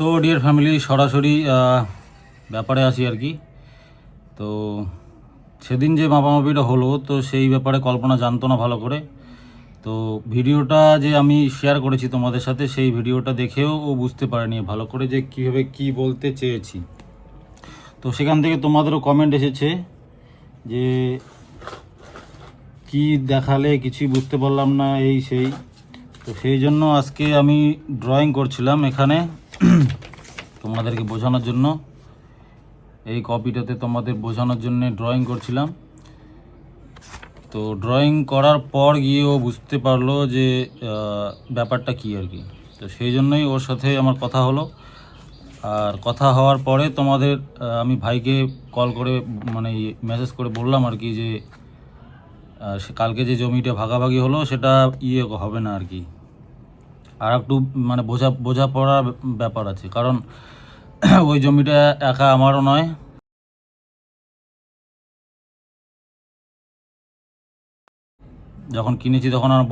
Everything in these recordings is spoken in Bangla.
তো ডিয়ার ফ্যামিলি, সরাসরি ব্যাপারে আসি আর কি। তো সেদিন যে মাপামাপিটা হলো, তো সেই ব্যাপারে কল্পনা জানতো না ভালো করে। তো ভিডিওটা যে আমি শেয়ার করেছি তোমাদের সাথে, সেই ভিডিওটা দেখেও ও বুঝতে পারেনি ভালো করে যে কীভাবে কী বলতে চেয়েছি। তো সেখান থেকে তোমাদেরও কমেন্ট এসেছে যে কি দেখালে কিছুই বুঝতে পারলাম না, এই সেই। তো সেই জন্য আজকে আমি ড্রয়িং করছিলাম এখানে তোমাদেরকে বোঝানোর জন্য। এই কপিটাতে তোমাদের বোঝানোর জন্য ড্রয়িং করছিলাম। তো ড্রয়িং করার পর গিয়ে ও বুঝতে পারলো যে ব্যাপারটা কী আর কি। তো সেই জন্যই ওর সাথে আমার কথা হলো। আর কথা হওয়ার পরে তোমাদের আমি ভাইকে কল করে মানে মেসেজ করে বললাম আর কি যে কালকে যে জমিটা ভাগাভাগি হলো সেটা হবে না আর কি। আর একটু মানে বোঝাপড়ার ব্যাপার আছে, কারণ ওই জমিটা একা আমারও নয়। যখন কিনেছি তখন আমার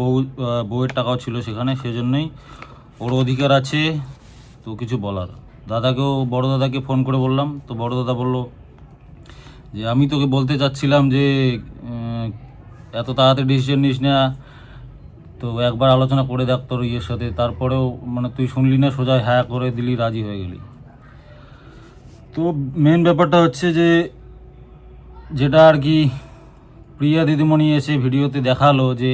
বউয়ের টাকাও ছিল সেখানে, সেজন্যই ওর অধিকার আছে তো কিছু বলার। বড় দাদাকে ফোন করে বললাম, তো বড় দাদা বললো যে আমি তোকে বলতে চাচ্ছিলাম যে এত তাড়াতাড়ি ডিসিশন নিস না, তো একবার আলোচনা করে দেখ তোর ইয়ের সাথে। তারপরেও মানে তুই শুনলি না, সোজা হ্যাঁ করে দিলি, রাজি হয়ে গেলি। তো মেন ব্যাপারটা হচ্ছে যে যেটা আর কি প্রিয়া দিদিমণি এসে ভিডিওতে দেখালো যে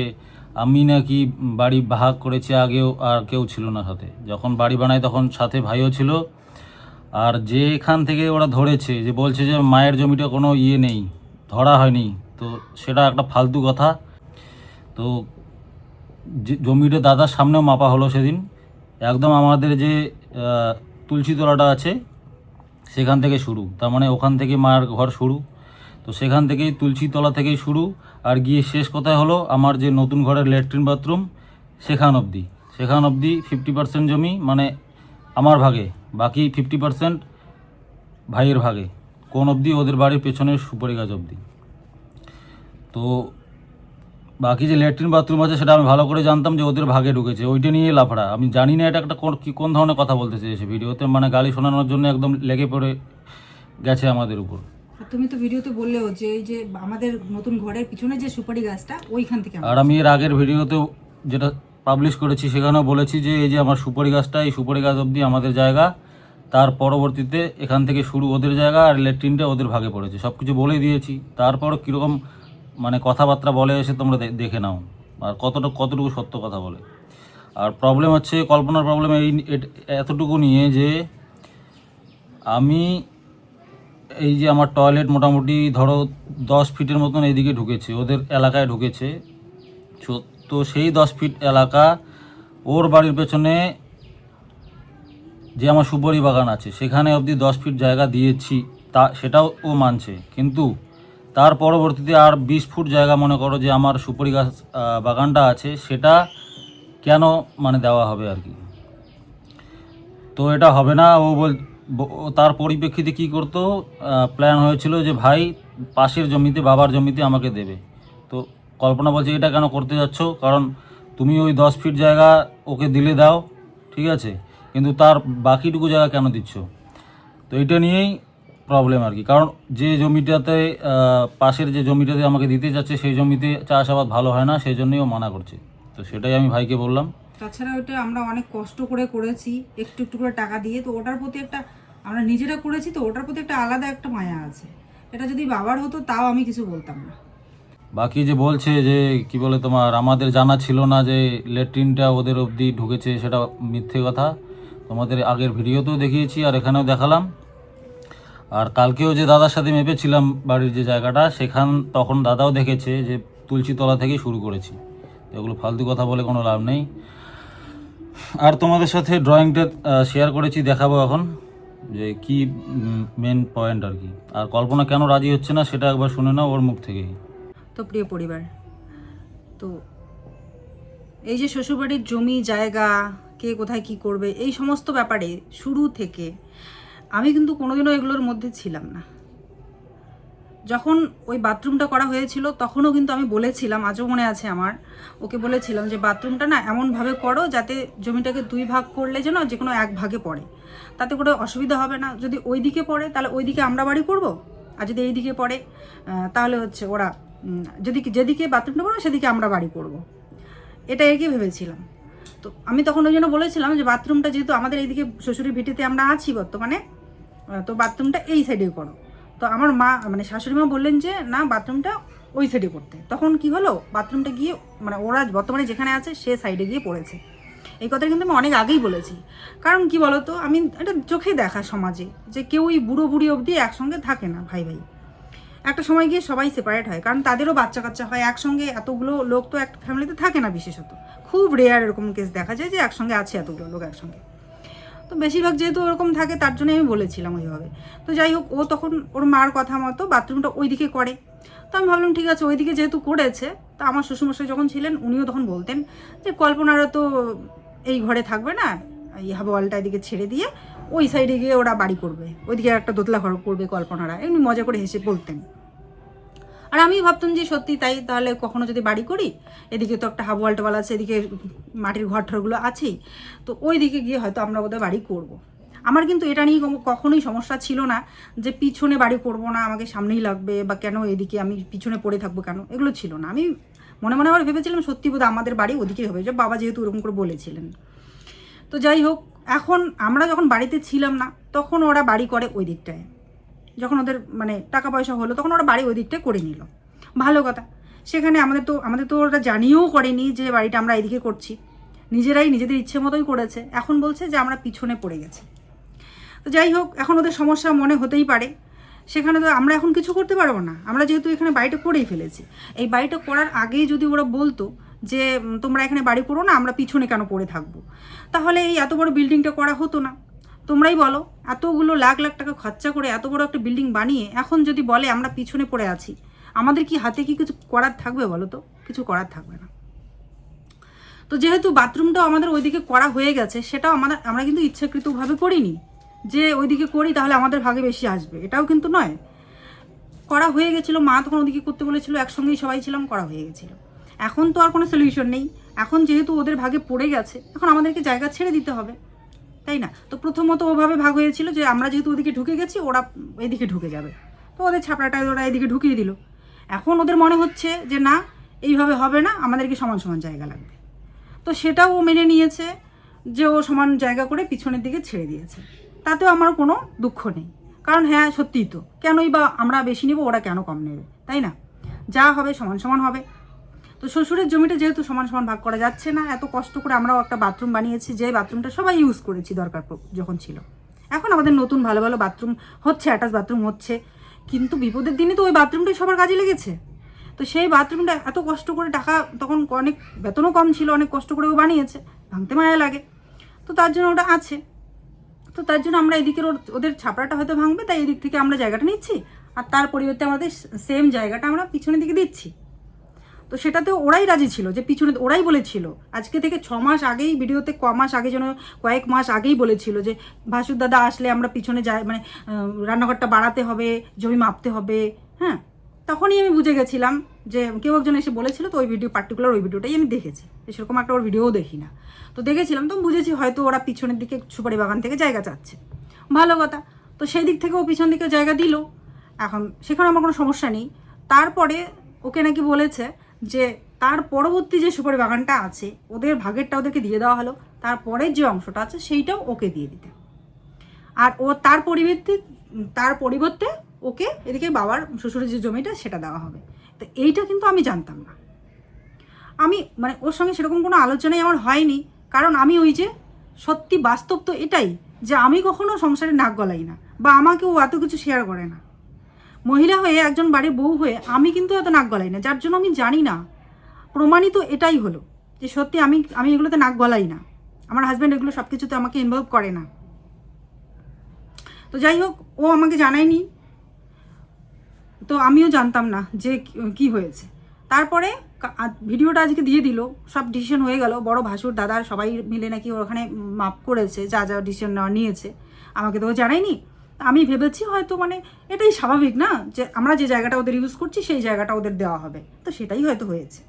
আমি নাকি বাড়ি ভাগ করেছি, আগেও আর কেউ ছিল না সাথে। যখন বাড়ি বানায় তখন সাথে ভাইও ছিল। আর যেখান থেকে ওরা ধরেছে যে বলছে যে মায়ের জমিটা কোনো নেই, ধরা হয়নি, তো সেটা একটা ফালতু কথা। তো জমিটা দাদার সামনেও মাপা হলো সেদিন, একদম আমাদের যে তুলসীতলাটা আছে সেখান থেকে শুরু, তার মানে ওখান থেকে মায়ের ঘর শুরু। তো সেখান থেকেই তুলসীতলা থেকেই শুরু, আর গিয়ে শেষ কথায় হলো আমার যে নতুন ঘরের ল্যাট্রিন বাথরুম সেখান অবধি 50% জমি মানে আমার ভাগে, বাকি 50% ভাইয়ের ভাগে। কোন অবধি? ওদের বাড়ির পেছনের সুপারি গাছ অবধি। তো বাকি যে ল্যাট্রিন বাথরুম আছে সেটা আমি ভালো করে জানতাম যে ওদের ভাগে ঢুকেছে, ওইটা নিয়ে লাফড়া। আমি জানি না এটা একটা কোন ধরনের কথা বলতে চেয়েছে ভিডিওতে, মানে গালি শোনানোর জন্য একদম লেগে পড়ে গেছে আমাদের উপর। তুমি তো ভিডিওতে বললেও যে এই যে আমাদের নতুন ঘরের পিছনে যে সুপারি গাছটা ওইখান থেকে। আর আমি এর আগের ভিডিওতেও যেটা পাবলিশ করেছি সেখানেও বলেছি যে এই যে আমার সুপারি গাছটা, এই সুপারি গাছ অবধি আমাদের জায়গা, তার পরবর্তীতে এখান থেকে শুরু ওদের জায়গা, আর ল্যাট্রিনটা ওদের ভাগে পড়েছে। সব কিছু বলে দিয়েছি। তারপরও কীরকম মানে কথাবার্তা বলে এসে তোমরা দেখে নাও, আর কতটুকু সত্য কথা বলে। আর প্রবলেম হচ্ছে, কল্পনার প্রবলেম এতটুকু নিয়ে যে আমি এই যে আমার টয়লেট মোটামুটি ধরো 10 ফিটের মতন এইদিকে ঢুকেছে, ওদের এলাকায় ঢুকেছে। তো সেই 10 ফিট এলাকা ওর বাড়ির পেছনে যে আমার সুপারি বাগান আছে সেখানে অবধি 10 ফিট জায়গা দিয়েছি, সেটাও ও মানছে। কিন্তু তার পরবর্তীতে আর 20 ফুট জায়গা মনে করো যে আমার সুপারি গাছ বাগানটা আছে, সেটা কেন মানে দেওয়া হবে আর কি। তো এটা হবে না। তার পরিপ্রেক্ষিতে কি করতো, প্ল্যান হয়েছিল যে ভাই পাশের জমিতে, বাবার জমিতে আমাকে দেবে। তো কল্পনা বলছে এটা কেন করতে যাচ্ছ, কারণ তুমি ওই 10 ফিট জায়গা ওকে দিলে দাও, ঠিক আছে, কিন্তু তার বাকিটুকু জায়গা কেন দিচ্ছ? তো এটা নিয়েই প্রবলেম আর কি। কারণ যে জমিটাতে পাশের যে জমিটাতে আমাকে দিতে যাচ্ছে সেই জমিতে চাষাবাদ ভালো হয় না, সেই জন্যই ও মানা করছে। তো সেটাই আমি ভাইকে বললাম। তাছাড়া ওইটা আমরা অনেক কষ্ট করে করেছি, একটু একটু করে টাকা দিয়ে, তো ওটার প্রতি একটা আমরা নিজেরা করেছি, তো ওটার প্রতি একটা আলাদা একটা মায়া আছে। এটা যদি বাবার হতো তাও আমি কিছু বলতাম না। বাকি যে বলছে যে কি বলে তোমার আমাদের জানা ছিল না যে ল্যাট্রিনটা ওদের অবধি ঢুকেছে, সেটা মিথ্যে কথা। তোমাদের আগের ভিডিওতেও দেখিয়েছি আর এখানেও দেখালাম। আর কালকেও যে দাদার সাথে মেপেছিলাম বাড়ির যে জায়গাটা, তখন দাদাও দেখেছে যে তুলসীতলা থেকেই শুরু করেছি। এগুলো ফালতু কথা বলে কোনো লাভ নেই। আর তোমাদের সাথে ড্রয়িংটা শেয়ার করেছি, দেখাবো এখন যে কি মেন পয়েন্ট আর কি। আর কল্পনা কেন রাজি হচ্ছে না সেটা একবার শুনে নাও ওর মুখ থেকেই। তো প্রিয় পরিবার, তো এই যে শ্বশুরবাড়ির জমি জায়গা কে কোথায় কি করবে এই সমস্ত ব্যাপারে শুরু থেকে আমি কিন্তু কোনোদিনও এগুলোর মধ্যে ছিলাম না। যখন ওই বাথরুমটা করা হয়েছিল তখনও কিন্তু আমি বলেছিলাম, আজও মনে আছে আমার, ওকে বলেছিলাম যে বাথরুমটা না এমনভাবে করো যাতে জমিটাকে 2 ভাগ করলে যেন যে কোনো 1 ভাগে পড়ে, তাতে করে অসুবিধা হবে না। যদি ওই দিকে পড়ে তাহলে ওই দিকে আমরা বাড়ি করব, আর যদি এই দিকে পড়ে তাহলে হচ্ছে ওরা যেদিকে বাথরুমটা পড়বে সেদিকে আমরা বাড়ি করব, এটা আর কি ভেবেছিলাম। তো আমি তখন ওই জন্য বলেছিলাম যে বাথরুমটা যেহেতু আমাদের এইদিকে শ্বশুরের ভিটেতে আমরা আছি বর্তমানে, তো বাথরুমটা এই সাইডে করো। তো আমার মা মানে শাশুড়ি মা বললেন যে না, বাথরুমটা ওই সাইডে করতে। তখন কি হলো, বাথরুমটা গিয়ে মানে ওরা বর্তমানে যেখানে আছে সে সাইডে গিয়ে পড়েছে। এই কথা কিন্তু আমি অনেক আগেই বলেছি। কারণ কি বলতো, আমি এটা চোখে দেখা সমাজে যে কেউই বুড়ো বুড়ি অবধি একসঙ্গে থাকে না, ভাই ভাই। একটা সময় গিয়ে সবাই সেপারেট হয়, কারণ তাদেরও বাচ্চা কাচ্চা হয়। একসঙ্গে এতগুলো লোক তো একটা ফ্যামিলিতে থাকে না, বিশেষত খুব রেয়ার এরকম কেস দেখা যায় যে একসঙ্গে আছে এতগুলো লোক একসঙ্গে। তো বেশিরভাগ যেহেতু ওরকম থাকে তার জন্য আমি বলেছিলাম ওইভাবে। তো যাই হোক, ও তখন ওর মার কথা মতো বাথরুমটা ওইদিকে করে। তো আমি ভাবলাম ঠিক আছে, ওইদিকে যেহেতু করেছে, তা আমার শ্বশুরমশাই যখন ছিলেন উনিও তখন বলতেন যে কল্পনারা তো এই ঘরে থাকবে না, এই হাওয়ালটা এদিকে ছেড়ে দিয়ে ওই সাইডে গিয়ে ওরা বাড়ি করবে, ওইদিকে একটা দোতলা ঘর করবে কল্পনারা, এমনি মজা করে হেসে বলতেন। আর আমি ভাবতাম যে সত্যি তাই, তাহলে কখনো যদি বাড়ি করি, এদিকে তো একটা হাফ ওয়াল টোয়াল আছে, এদিকে মাটির ঘর ঠরগুলো আছেই, তো ওই দিকে গিয়ে হয়তো আমরা বোধহয় বাড়ি করব। আমার কিন্তু এটা নিয়ে কখনোই সমস্যা ছিল না যে পিছনে বাড়ি করব না, আমাকে সামনেই লাগবে, বা কেন এদিকে আমি পিছনে পড়ে থাকবো কেন, এগুলো ছিল না। আমি মনে মনে আবার ভেবেছিলাম সত্যি বোধহয় আমাদের বাড়ি ওদিকেই হবে, যে বাবা যেহেতু ওরকম করে বলেছিলেন। তো যাই হোক, এখন আমরা যখন বাড়িতে ছিলাম না তখন ওরা বাড়ি করে ওই দিকটায়। যখন ওদের মানে টাকা পয়সা হলো তখন ওরা বাড়ি ওই দিকটায় করে নিল, ভালো কথা। সেখানে আমাদের তো ওরা জানিয়েও করেনি যে বাড়িটা আমরা এদিকে করছি, নিজেরাই নিজেদের ইচ্ছে মতোই করেছে। এখন বলছে যে আমরা পিছনে পড়ে গেছি। তো যাই হোক, এখন ওদের সমস্যা মনে হতেই পারে, সেখানে তো আমরা এখন কিছু করতে পারবো না। আমরা যেহেতু এখানে বাড়িটা করেই ফেলেছি, এই বাড়িটা করার আগেই যদি ওরা বলতো যে তোমরা এখানে বাড়ি করো না, আমরা পিছনে কেন পড়ে থাকবো, তাহলে এই এত বড় বিল্ডিংটা করা হতো না। তোমরাই বলো, এতগুলো লাখ লাখ টাকা খরচা করে এত বড় একটা বিল্ডিং বানিয়ে এখন যদি বলে আমরা পিছনে পড়ে আছি, আমাদের কি হাতে কি কিছু করার থাকবে বলো তো? কিছু করার থাকবে না। তো যেহেতু বাথরুমটাও আমাদের ওইদিকে করা হয়ে গেছে, সেটাও আমরা কিন্তু ইচ্ছাকৃতভাবে করিনি যে ওইদিকে করি তাহলে আমাদের ভাগে বেশি আসবে, এটাও কিন্তু নয়। করা হয়ে গেছিলো, মা তখন ওদিকে করতে বলেছিল, একসঙ্গেই সবাই ছিলাম, করা হয়ে গেছিলো। এখন তো আর কোনো সলিউশন নেই, এখন যেহেতু ওদের ভাগে পড়ে গেছে, এখন আমাদেরকে জায়গা ছেড়ে দিতে হবে, তাই না? তো প্রথমত ওভাবে ভাগ হয়েছিল যে আমরা যেহেতু ওদিকে ঢুকে গেছি, ওরা এদিকে ঢুকে যাবে, তো ওদের ছাপড়াটা ওরা এদিকে ঢুকিয়ে দিল। এখন ওদের মনে হচ্ছে যে না, এইভাবে হবে না, আমাদেরকে সমান সমান জায়গা লাগবে। তো সেটাও ও মেনে নিয়েছে যে ও সমান জায়গা করে পিছনের দিকে ছেড়ে দিয়েছে। তাতেও আমার কোনো দুঃখ নেই, কারণ হ্যাঁ সত্যিই তো, কেনই বা আমরা বেশি নেব, ওরা কেন কম নেবে, তাই না? যা হবে সমান সমান হবে। তো শ্বশুরের জমিটা যেহেতু সমান সমান ভাগ করা যাচ্ছে না, এত কষ্ট করে আমরাও একটা বাথরুম বানিয়েছি, যে বাথরুমটা সবাই ইউজ করেছি দরকার যখন ছিল। এখন আমাদের নতুন ভালো ভালো বাথরুম হচ্ছে, অ্যাটাচ বাথরুম হচ্ছে, কিন্তু বিপদের দিনে তো ওই বাথরুমটাই সবার কাজে লেগেছে। তো সেই বাথরুমটা এত কষ্ট করে, টাকা তখন অনেক বেতনও কম ছিল, অনেক কষ্ট করে ও বানিয়েছে, ভাঙতে মায়া লাগে, তো তার জন্য ওটা আছে। তো তার জন্য আমরা এদিকের ওদের ছাপড়াটা হয়তো ভাঙবে, তাই এদিক থেকে আমরা জায়গাটা নিচ্ছি, আর তার পরিবর্তে আমাদের সেম জায়গাটা আমরা পিছনের দিকে দিচ্ছি। তো সেটাতে ওরাই রাজি ছিল, যে পিছনে ওরাই বলেছিল আজকে থেকে 6 মাস আগেই, ভিডিওতে মাস আগে যেন কয়েক মাস আগেই বলেছিল যে ভাসুর দাদা আসলে আমরা পিছনে যাই, মানে রান্নাঘরটা বাড়াতে হবে, জমি মাপতে হবে। হ্যাঁ, তখনই আমি বুঝে গেছিলাম যে কেউ একজন এসে বলেছিল, তো ওই পার্টিকুলার ওই ভিডিওটাই আমি দেখেছি, সেরকম একটা ওর ভিডিওও দেখি না, তো দেখেছিলাম, তো বুঝেছি হয়তো ওরা পিছনের দিকে সুপারি বাগান থেকে জায়গা চাচ্ছে, ভালো কথা। তো সেই দিক থেকে ও পিছন দিকে জায়গা দিল, এখন সেখানে আমার কোনো সমস্যা নেই। তারপরে ওকে নাকি বলেছে যে তার পরবর্তী যে সুপারি বাগানটা আছে, ওদের ভাগেরটা ওদেরকে দিয়ে দেওয়া হলো, তারপরের যে অংশটা আছে সেইটাও ওকে দিয়ে দিতে, আর ও তার পরিবর্তে ওকে এদিকে বাবার শ্বশুরের যে জমিটা সেটা দেওয়া হবে। তো এইটা কিন্তু আমি জানতাম না, আমি মানে ওর সঙ্গে সেরকম কোনো আলোচনাই আমার হয়নি, কারণ আমি ওই যে সত্যি বাস্তব তো এটাই, যে আমি কখনো সংসারে নাক গলাই না, বা আমাকে ও এত কিছু শেয়ার করে না। মহিলা হয়ে, একজন বাড়ির বউ হয়ে আমি কিন্তু এত নাক গলাই না, যার জন্য আমি জানি না। প্রমাণিত এটাই হলো যে সত্যি আমি এগুলোতে নাক গলাই না, আমার হাজব্যান্ড এগুলো সব কিছুতে আমাকে ইনভলভ করে না। তো যাই হোক, ও আমাকে জানায়নি, তো আমিও জানতাম না যে কি হয়েছে। তারপরে ভিডিওটা আজকে দিয়ে দিল, সব ডিসিশন হয়ে গেল, বড় ভাসুর দাদার সবাই মিলে নাকি ওখানে মাপ করেছে, যা যা ডিসিশন নিয়েছে, আমাকে তো ও জানায়নি। আমি ভেবেছি হয়তো মানে এটাই স্বাভাবিক না, যে আমরা যে জায়গাটা ওদের ইউজ করছি সেই জায়গাটা ওদের দেওয়া হবে, তো সেটাই হয়তো হয়েছে।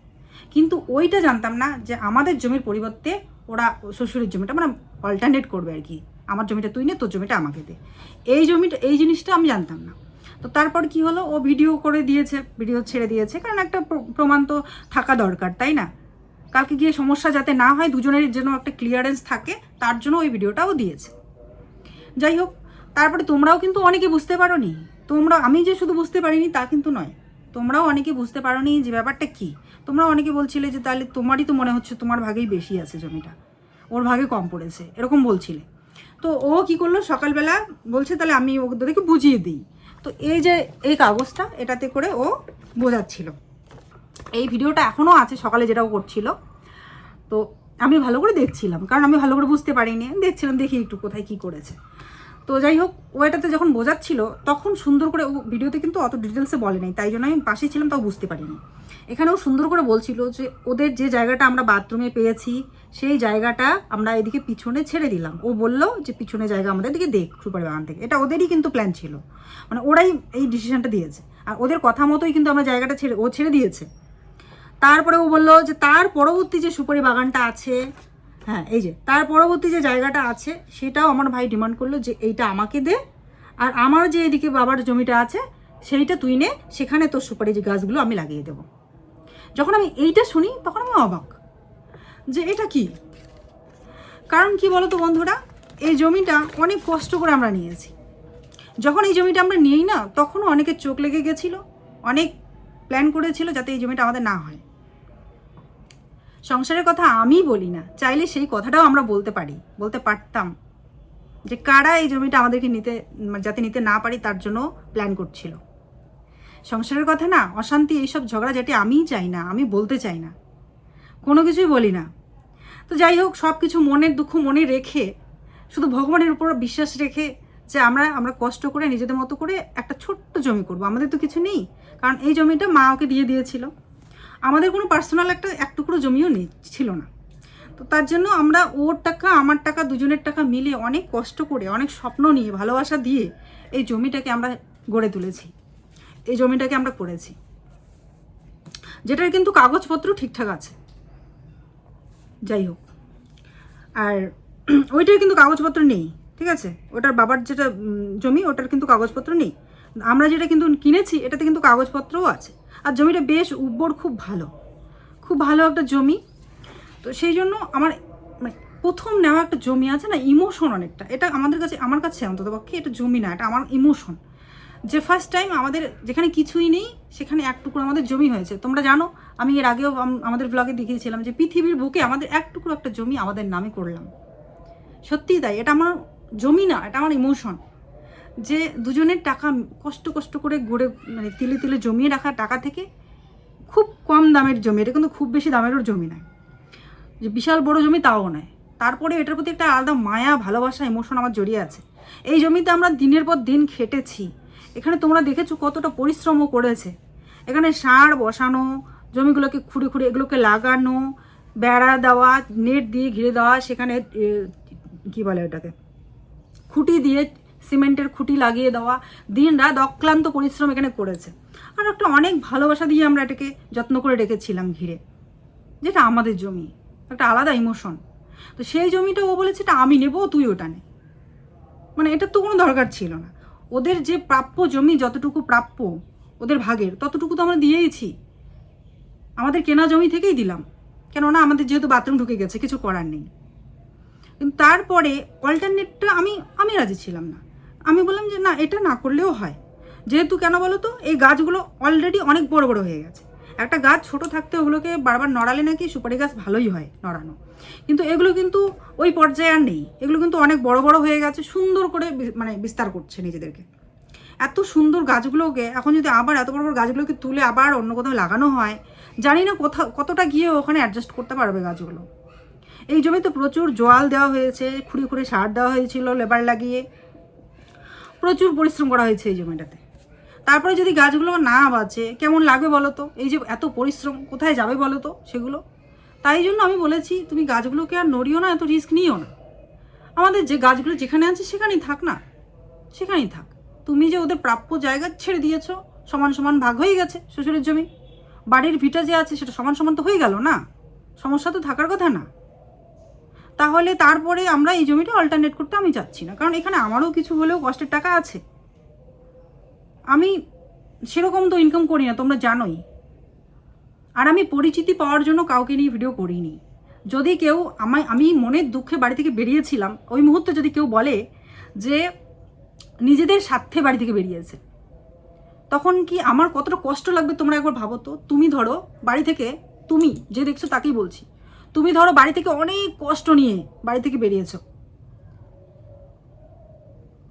কিন্তু ওইটা জানতাম না যে আমাদের জমির পরিবর্তে ওরা শ্বশুরের জমিটা মানে অল্টারনেট করবে আর কি, আমার জমিটা তুই নে, তোর জমিটা আমাকে দে, এই জিনিসটা আমি জানতাম না। তো তারপর কি হলো, ও ভিডিও করে দিয়েছে, ভিডিও ছেড়ে দিয়েছে, কারণ একটা প্রমাণ তো থাকা দরকার, তাই না? কালকে গিয়ে সমস্যা যাতে না হয়, দুজনের যেন একটা ক্লিয়ারেন্স থাকে, তার জন্য ওই ভিডিওটাও দিয়েছে। যাই হোক, তারপরে তোমরাও কিন্তু অনেকে বুঝতে পারোনি, আমি যে শুধু বুঝতে পারিনি তা কিন্তু নয়, তোমরাও অনেকে বুঝতে পারোনি যে ব্যাপারটা কি। তোমরা অনেকে বলছিলে যে তাহলে তোমারই তো মনে হচ্ছে তোমার ভাগেই বেশি আছে জমিটা, ওর ভাগে কম পড়েছে, এরকম বলছিলে। তো ও কি করলো, সকালবেলা বলছে তাহলে আমি ওদেরকে বুঝিয়ে দিই। তো এই যে এই কাগজটা, এটাতে করে ও বোঝাচ্ছিল। এই ভিডিওটা এখনও আছে, সকালে যেটাও করছিল। তো আমি ভালো করে দেখছিলাম, কারণ আমি ভালো করে বুঝতে পারিনি, দেখছিলাম দেখি একটু কোথায় কি করেছে। তো যাই হোক, ও এটাতে যখন বোঝাচ্ছিল তখন সুন্দর করে, ও ভিডিওতে কিন্তু অত ডিটেলসে বলে নাই, তাই জন্য আমি পাশে ছিলাম, তাও বুঝতে পারিনি। এখানেও সুন্দর করে বলছিল যে ওদের যে জায়গাটা আমরা বাথরুমে পেয়েছি সেই জায়গাটা আমরা এদিকে পিছনে ছেড়ে দিলাম। ও বললো যে পিছনে জায়গা আমাদের দিকে দেখ সুপারি বাগান থেকে, এটা ওদেরই কিন্তু প্ল্যান ছিল, মানে ওরাই এই ডিসিশনটা দিয়েছে, আর ওদের কথা মতোই কিন্তু আমরা জায়গাটা ছেড়ে দিয়েছে। তারপরে ও বললো যে তার পরবর্তী যে সুপারি বাগানটা আছে, হ্যাঁ এই যে তার পরবর্তী যে জায়গাটা আছে সেটাও আমার ভাই ডিমান্ড করলো যে এইটা আমাকে দে, আর আমার যে এদিকে বাবার জমিটা আছে সেইটা তুই নে, সেখানে তোর সুপারি যে গাছগুলো আমি লাগিয়ে দেবো। যখন আমি এইটা শুনি তখন আমি অবাক যে এটা কি। কারণ কি বলো তো বন্ধুরা, এই জমিটা অনেক কষ্ট করে আমরা নিয়েছি। যখন এই জমিটা আমরা নিই না, তখনও অনেকের চোখ লেগে গেছিলো, অনেক প্ল্যান করেছিল যাতে এই জমিটা আমাদের না হয়। সংসারের কথা আমি বলি না, চাইলে সেই কথাটাও আমরা বলতে পারতাম যে কারা এই জমিটা আমাদেরকে যাতে নিতে না পারি তার জন্য প্ল্যান করছিল। সংসারের কথা না, অশান্তি, এইসব ঝগড়াঝাটি আমিই চাই না, আমি বলতে চাই না, কোনো কিছুই বলি না। তো যাই হোক, সব কিছু মনের দুঃখ মনে রেখে, শুধু ভগবানের উপর বিশ্বাস রেখে যে আমরা কষ্ট করে নিজেদের মতো করে একটা ছোট্ট জমি করব। আমাদের তো কিছু নেই, কারণ এই জমিটা মা ওকে দিয়ে দিয়েছিল, আমাদের কোনো পার্সোনাল এক টুকরো জমিও ছিল না। তো তার জন্য আমরা ওর টাকা আমার টাকা দুজনের টাকা মিলে অনেক কষ্ট করে, অনেক স্বপ্ন নিয়ে, ভালোবাসা দিয়ে এই জমিটাকে আমরা গড়ে তুলেছি, এই জমিটাকে আমরা করেছি, যেটার কিন্তু কাগজপত্র ঠিকঠাক আছে। যাই হোক, আর ওইটার কিন্তু কাগজপত্র নেই, ঠিক আছে? ওটার বাবার যেটা জমি, ওটার কিন্তু কাগজপত্র নেই। আমরা যেটা কিন্তু কিনেছি এটাতে কিন্তু কাগজপত্রও আছে, আর জমিটা বেশ উর্বর, খুব ভালো একটা জমি। তো সেই জন্য আমার মানে প্রথম নেওয়া একটা জমি আছে না, ইমোশন অনেকটা, এটা আমার কাছে অন্তত পক্ষে এটা জমি না, এটা আমার ইমোশন। যে ফার্স্ট টাইম আমাদের যেখানে কিছুই নেই সেখানে এক টুকরো আমাদের জমি হয়েছে। তোমরা জানো, আমি এর আগেও আমাদের ব্লগে দেখিয়েছিলাম যে পৃথিবীর বুকে আমাদের এক টুকরো একটা জমি আমাদের নামে করলাম। সত্যিই তাই, এটা আমার জমি না, এটা আমার ইমোশন। যে দুজনের টাকা কষ্ট করে গড়ে মানে তিলে জমিয়ে রাখা টাকা থেকে খুব কম দামের জমি, এটা কিন্তু খুব বেশি দামেরও জমি নয়, যে বিশাল বড় জমি তাও নয়। তারপরে এটার প্রতি একটা আলাদা মায়া, ভালোবাসা, ইমোশন আমার জড়িয়ে আছে। এই জমিতে আমরা দিনের পর দিন খেটেছি, এখানে তোমরা দেখেছো কতটা পরিশ্রমও করেছে। এখানে সার বসানো, জমিগুলোকে খুঁড়ে এগুলোকে লাগানো, বেড়া দেওয়া, নেট দিয়ে ঘিরে দেওয়া, সেখানে কি বলে ওটাকে, খুঁটি দিয়ে, সিমেন্টের খুঁটি লাগিয়ে দেওয়া, দিন রাত অক্লান্ত পরিশ্রম এখানে করেছে। আর একটা অনেক ভালোবাসা দিয়ে আমরা এটাকে যত্ন করে রেখেছিলাম ঘিরে, যেটা আমাদের জমি, একটা আলাদা ইমোশন। তো সেই জমিটা ও বলেছে এটা আমি নেবো, তুই ওটা নে, মানে এটার তো কোনো দরকার ছিল না। ওদের যে প্রাপ্য জমি, যতটুকু প্রাপ্য ওদের ভাগের, ততটুকু তো আমরা দিয়েইছি, আমাদের কেনা জমি থেকেই দিলাম, কেননা আমাদের যেহেতু বাথরুম ঢুকে গেছে, কিছু করার নেই। কিন্তু তারপরে অল্টারনেটটা আমি রাজি ছিলাম না, আমি বললাম যে না, এটা না করলেও হয়। যেহেতু কেন বলো তো, এই গাছগুলো অলরেডি অনেক বড় হয়ে গেছে। একটা গাছ ছোট থাকতে ওগুলোকে বারবার নড়ালে নাকি সুপারি গাছ ভালোই হয় নড়ানো, কিন্তু এগুলো কিন্তু ওই পর্যায়ে আর নেই, এগুলো কিন্তু অনেক বড় হয়ে গেছে, সুন্দর করে মানে বিস্তার করছে নিজেদেরকে। এত সুন্দর গাছগুলোকে এখন যদি আবার এত বড় গাছগুলোকে তুলে আবার অন্য কোথাও লাগানো হয়, জানি না কতটা গিয়ে ওখানে অ্যাডজাস্ট করতে পারবে গাছগুলো। এই জমিতে প্রচুর জল দেওয়া হয়েছে, খুঁড়ে সার দেওয়া হয়েছিল লেবার লাগিয়ে, প্রচুর পরিশ্রম করা হয়েছে এই জমিটাতে। তারপরে যদি গাছগুলো না বাঁচে কেমন লাগবে বলো তো? এই যে এত পরিশ্রম কোথায় যাবে বলো তো সেগুলো? তাই জন্য আমি বলেছি তুমি গাছগুলোকে আর নড়িও না, এত রিস্ক নিও না, আমাদের যে গাছগুলো যেখানে আছে সেখানেই থাক না, সেখানেই থাক। তুমি যে ওদের প্রাপ্য জায়গা ছেড়ে দিয়েছো, সমান সমান ভাগ হয়ে গেছে শ্বশুরের জমি, বাড়ির ভিটা যে আছে সেটা সমান সমান তো হয়ে গেল না, সমস্যা তো থাকার কথা না। তাহলে তারপরে আমরা এই জমিটা অল্টারনেট করতে আমি চাচ্ছি না, কারণ এখানে আমারও কিছু হলেও কষ্টের টাকা আছে। আমি সেরকম তো ইনকাম করি না, তোমরা জানোই। আর আমি পরিচিতি পাওয়ার জন্য কাউকে নিয়ে ভিডিও করিনি। যদি কেউ আমি মনের দুঃখে বাড়ি থেকে বেরিয়েছিলাম, ওই মুহূর্তে যদি কেউ বলে যে নিজেদের স্বার্থে বাড়ি থেকে বেরিয়েছে, তখন কি আমার কতটা কষ্ট লাগবে তোমরা একবার ভাবো তো। তুমি ধরো বাড়ি থেকে, তুমি যে দেখছো তাকেই বলছি, তুমি ধরো বাড়ি থেকে অনেক কষ্ট নিয়ে বাড়ি থেকে বেরিয়েছো,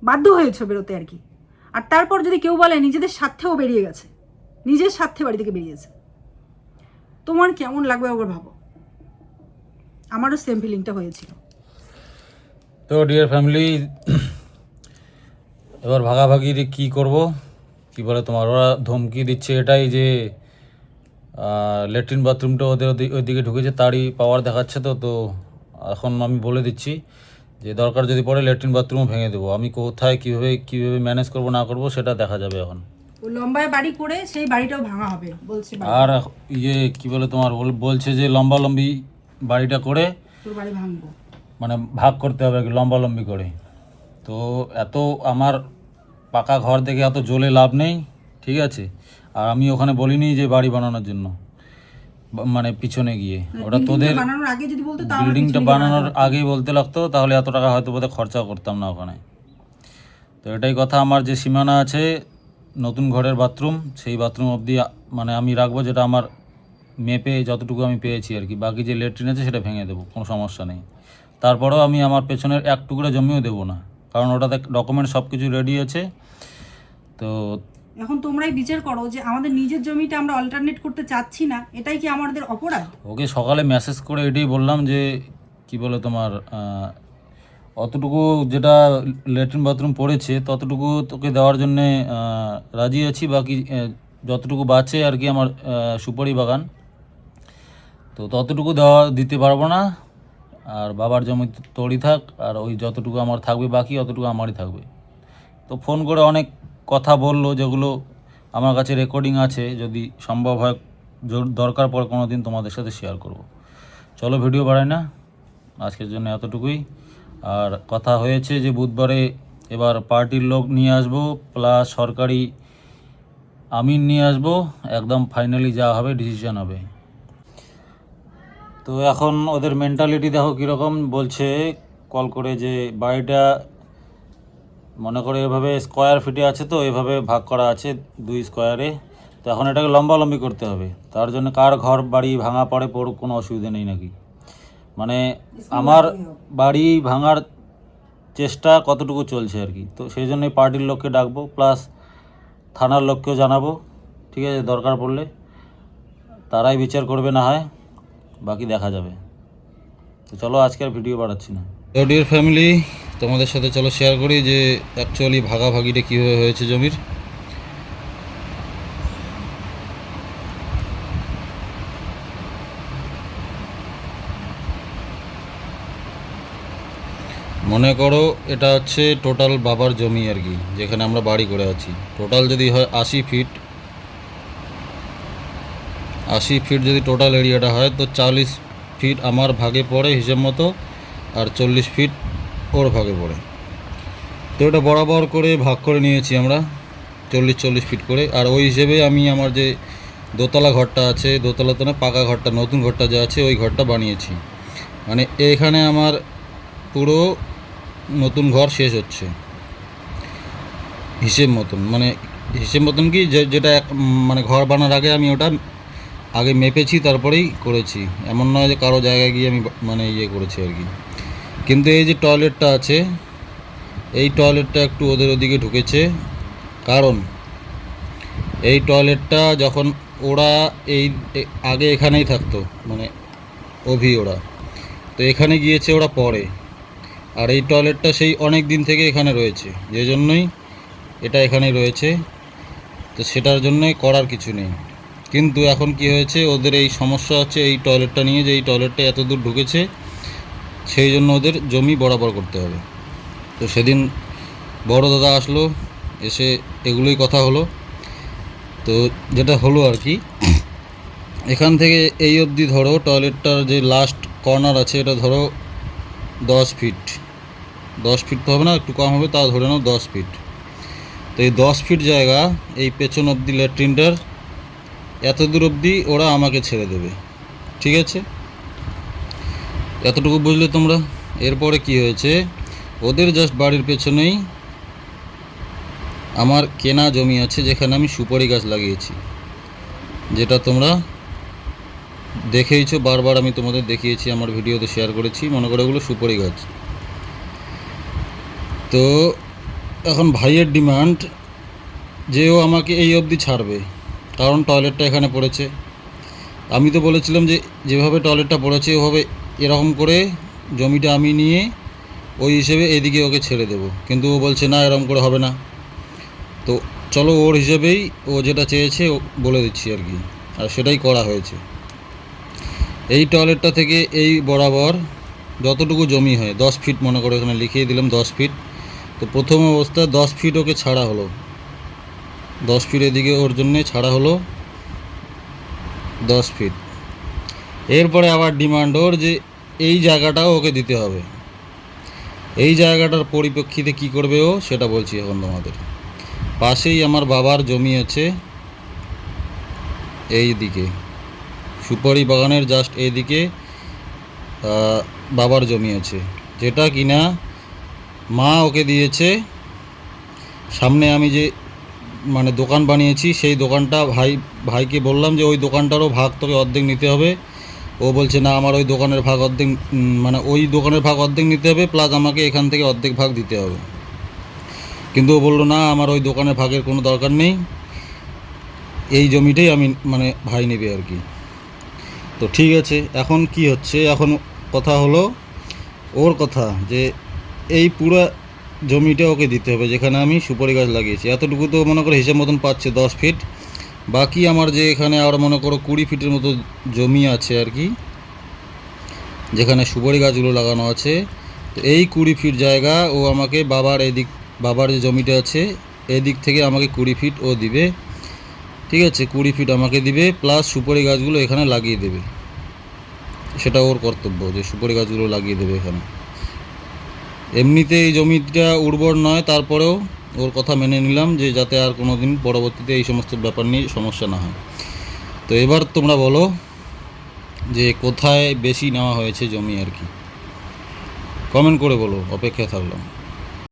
বাধ্য হয়েছো বেরোতে আর কি। আর তারপর যদি কেউ বলে নিজেদের স্বার্থেও বেরিয়ে গেছে, নিজের স্বার্থে বাড়ি থেকে বেরিয়েছে, তোমার কেমন লাগবে একবার ভাবো। আমারও সেম ফিলিংটা হয়েছিল। তো ডিয়ার ফ্যামিলি, এবার ভাগাভাগির কি করব, কি বলে তোমার, ওরা ধমকি দিচ্ছে এটাই যে ল্যাট্রিন বাথরুমটা ওদের ওইদিকে ঢুকেছে, তারই পাওয়ার দেখাচ্ছে। তো এখন আমি বলে দিচ্ছি যে দরকার যদি পড়ে ল্যাট্রিন বাথরুমও ভেঙে দেবো। আমি কোথায় কীভাবে ম্যানেজ করব না করব সেটা দেখা যাবে এখন। ও লম্বায় বাড়ি করে সেই বাড়িটাও ভাঙা হবে বলছে। আর কি বলে তোমার, বলছে যে লম্বালম্বি বাড়িটা করে তোর বাড়ি ভাঙবো, মানে ভাগ করতে হবে আর কি, লম্বালম্বি করে। তো এত আমার পাকা ঘর দেখে এত জ্বলে লাভ নেই, ঠিক আছে। আর আমি ওখানে বলিনি যে বাড়ি বানানোর জন্য, মানে পিছনে গিয়ে ওটা তোদের বানানোর আগে যদি বলতো, বিল্ডিংটা বানানোর আগেই বলতে লাগতো, তাহলে এত টাকা হয়তো বোধহয় খরচাও করতাম না ওখানে। তো এটাই কথা, আমার যে সীমানা আছে নতুন ঘরের বাথরুম, সেই বাথরুম অবধি মানে আমি রাখবো, যেটা আমার মেপে যতটুকু আমি পেয়েছি আর কি। বাকি যে ল্যাট্রিন আছে সেটা ভেঙে দেবো, কোনো সমস্যা নেই। তারপরেও আমি আমার পেছনের এক টুকরা জমিও দেবো না, কারণ ওটাতে ডকুমেন্ট সব কিছু রেডি আছে। তো এখন তোমরাই বিচার করো যে আমাদের নিজের জমিটা আমরা অল্টারনেট করতে চাচ্ছি না, এটাই কি আমাদের অপরাধ? ওকে সকালে মেসেজ করে এটাই বললাম যে কি বলে তোমার, অতটুকু যেটা ল্যাট্রিন বাথরুম পড়েছে ততটুকু তোকে দেওয়ার জন্যে রাজি আছি। বাকি যতটুকু বাঁচে আর কি আমার সুপারি বাগান, তো ততটুকু দিতে পারবো না। আর বাবার জমি তোরই থাক, আর ওই যতটুকু আমার থাকবে বাকি অতটুকু আমারই থাকবে। তো ফোন করে অনেক কথা বললো, যেগুলো আমার কাছে রেকর্ডিং আছে, যদি সম্ভব হয় দরকার পড়ে কোনো দিন তোমাদের সাথে শেয়ার করব। চলো ভিডিও বাড়াই না, আজকের জন্য এতটুকুই। আর কথা হয়েছে যে বুধবারে এবার পার্টির লোক নিয়ে আসবো, প্লাস সরকারি আমিন নিয়ে আসবো, একদম ফাইনালি যা হবে ডিসিশন হবে। তো এখন ওদের মেন্টালিটি দেখো কীরকম, বলছে কল করে যে বাড়িটা মনে করে এভাবে স্কোয়ার ফিটে আছে, তো এভাবে ভাগ করা আছে 2 স্কোয়ারে। তো এখন এটাকে লম্বালম্বি করতে হবে, তার জন্য কার ঘর বাড়ি ভাঙা পড়ুক কোনো অসুবিধা নেই নাকি। মানে আমার বাড়ি ভাঙার চেষ্টা কতটুকু চলছে আর কি। তো সেই জন্যই পার্টির লোককে ডাকবো, প্লাস থানার লোককেও জানাবো, ঠিক আছে। দরকার পড়লে তারাই বিচার করবে, না হয় বাকি দেখা যাবে। তো চলো আজকে আর ভিডিও বাড়াচ্ছি না। তো ডিয়ার ফ্যামিলি, তোমাদের সাথে চলো শেয়ার করি যে অ্যাকচুয়ালি ভাগাভাগিটা কীভাবে হয়েছে জমির। মনে করো এটা হচ্ছে টোটাল বাবার জমি আর কি, যেখানে আমরা বাড়ি করে আছি। টোটাল যদি হয় 80 ফিট যদি টোটাল এরিয়াটা হয়, তো 40 ফিট আমার ভাগে পড়ে হিসেব মতো, আর 40 ফিট ওর ভাগে পড়ে। তো এটা বরাবর করে ভাগ করে নিয়েছি আমরা 40 ফিট করে। আর ওই হিসেবে আমি আমার যে দোতলা ঘরটা আছে, দোতলা তো না, পাকা ঘরটা, নতুন ঘরটা যা আছে ওই ঘরটা বানিয়েছি। মানে এখানে আমার পুরো নতুন ঘর শেষ হচ্ছে হিসেব মতন। মানে হিসেব মতন কি, যেটা মানে ঘর বানার আগে আমি ওটা আগে মেপেছি, তারপরেই করেছি। এমন নয় যে কারো জায়গায় গিয়ে আমি মানে ইয়ে করেছি আর কি। কিন্তু এই যে টয়লেটটা আছে, এই টয়লেটটা একটু ওদের ওদিকে ঢুকেছে, কারণ এই টয়লেটটা যখন ওরা আগে এখানেই থাকতো, মানে ওরা তো এখানে গিয়েছে ওরা পরে। আর এই টয়লেটটা সেই অনেক দিন থেকে এখানে রয়েছে, যে জন্যই এটা এখানেই রয়েছে। তো সেটার জন্যই করার কিছু নেই। কিন্তু এখন কি হয়েছে, ওদের এই সমস্যা হচ্ছে এই টয়লেটটা নিয়ে, যে এই টয়লেটটা এত দূর ঢুকেছে, সেই জন্য ওদের জমি বরাবর করতে হবে। তো সেদিন বড় দাদা আসলো, এসে এগুলোই কথা হলো। তো যেটা হলো আর কি, এখান থেকে এই অবধি ধরো টয়লেটটার যে লাস্ট কর্নার আছে এটা ধরো 10 ফিট, 10 ফিট তো হবে না, একটু কম হবে, তাও ধরে নাও 10 ফিট। তো এই 10 ফিট জায়গা এই পেছন অবধি ল্যাট্রিনটার এত দূর অবধি ওরা আমাকে ছেড়ে দেবে, ঠিক আছে? এতটুকু বুঝলে তোমরা? এরপরে কি হয়েছে, ওদের জাস্ট বাড়ির পেছনেই আমার কেনা জমি আছে, যেখানে আমি সুপারি গাছ লাগিয়েছি, যেটা তোমরা দেখেইছো, বারবার আমি তোমাদের দেখিয়েছি, আমার ভিডিওতে শেয়ার করেছি, মনে করে ওগুলো সুপারি গাছ। তো এখন ভাইয়ের ডিমান্ড যে ও আমাকে এই অবধি ছাড়বে, কারণ টয়লেটটা এখানে পড়েছে। আমি তো বলেছিলাম যে যেভাবে টয়লেটটা পড়েছে ওভাবে এরকম করে জমিটা আমি নিয়ে ওই হিসেবে এদিকে ওকে ছেড়ে দেব, কিন্তু ও বলছে না, এরকম করে হবে না। তো চলো ওর হিসেবেই ও যেটা চেয়েছে ও বলে দিচ্ছি আর কি, আর সেটাই করা হয়েছে। এই টয়লেটটা থেকে এই বরাবর যতটুকু জমি হয় 10 ফিট, মনে করে এখানে লিখিয়ে দিলাম 10 ফিট। তো প্রথম অবস্থায় 10 ফিট ওকে ছাড়া হলো, 10 ফিট এদিকে ওর জন্যে ছাড়া হলো 10 ফিট। এরপরে আবার ডিমান্ড ওর যে এই জায়গাটাও ওকে দিতে হবে। এই জায়গাটার পরিপ্রেক্ষিতে কি করবে ও সেটা বলছি এখন তোমাদের। পাশেই আমার বাবার জমি আছে, এই দিকে সুপারি বাগানের জাস্ট এইদিকে বাবার জমি আছে, যেটা কিনা মা ওকে দিয়েছে। সামনে আমি যে মানে দোকান বানিয়েছি সেই দোকানটা ভাইকে বললাম যে ওই দোকানটারও ভাগ তোকে অর্ধেক নিতে হবে। ও বলছে না, আমার ওই দোকানের ভাগ অর্ধেক, মানে ওই দোকানের ভাগ অর্ধেক নিতে হবে, প্লাস আমাকে এখান থেকে অর্ধেক ভাগ দিতে হবে। কিন্তু ও বললো না, আমার ওই দোকানের ভাগের কোনো দরকার নেই, এই জমিটাই আমি মানে ভাই নেবে আর কি। তো ঠিক আছে, এখন কি হচ্ছে, এখন কথা হলো ওর কথা যে এই পুরো জমিটা ওকে দিতে হবে যেখানে আমি সুপারি গাছ লাগিয়েছি। এতটুকু তো মনে করো হিসেব মতন পাচ্ছে 10 ফিট। বাকি আমার যে এখানে আর মনে করো 20 ফিটের মতো জমি আছে আর কি, যেখানে সুপারি গাছগুলো লাগানো আছে। তো এই 20 ফিট জায়গা ও আমাকে বাবার যে জমিটা আছে এদিক থেকে আমাকে 20 ফিট ও দিবে, ঠিক আছে? 20 ফিট আমাকে দিবে, প্লাস সুপারি গাছগুলো এখানে লাগিয়ে দেবে। সেটা ওর কর্তব্য যে সুপারি গাছগুলো লাগিয়ে দেবে এখানে। এমনিতে এই জমিটা উর্বর নয়, তারপরেও ওর কথা মেনে নিলাম যে যাতে আর কোনো দিন পরবর্তীতে এই সমস্ত ব্যাপার নিয়ে সমস্যা না হয়। তো এবার তোমরা বলো যে কোথায় বেশি নেওয়া হয়েছে জমি আর কি, কমেন্ট করে বলো, অপেক্ষায় থাকলাম।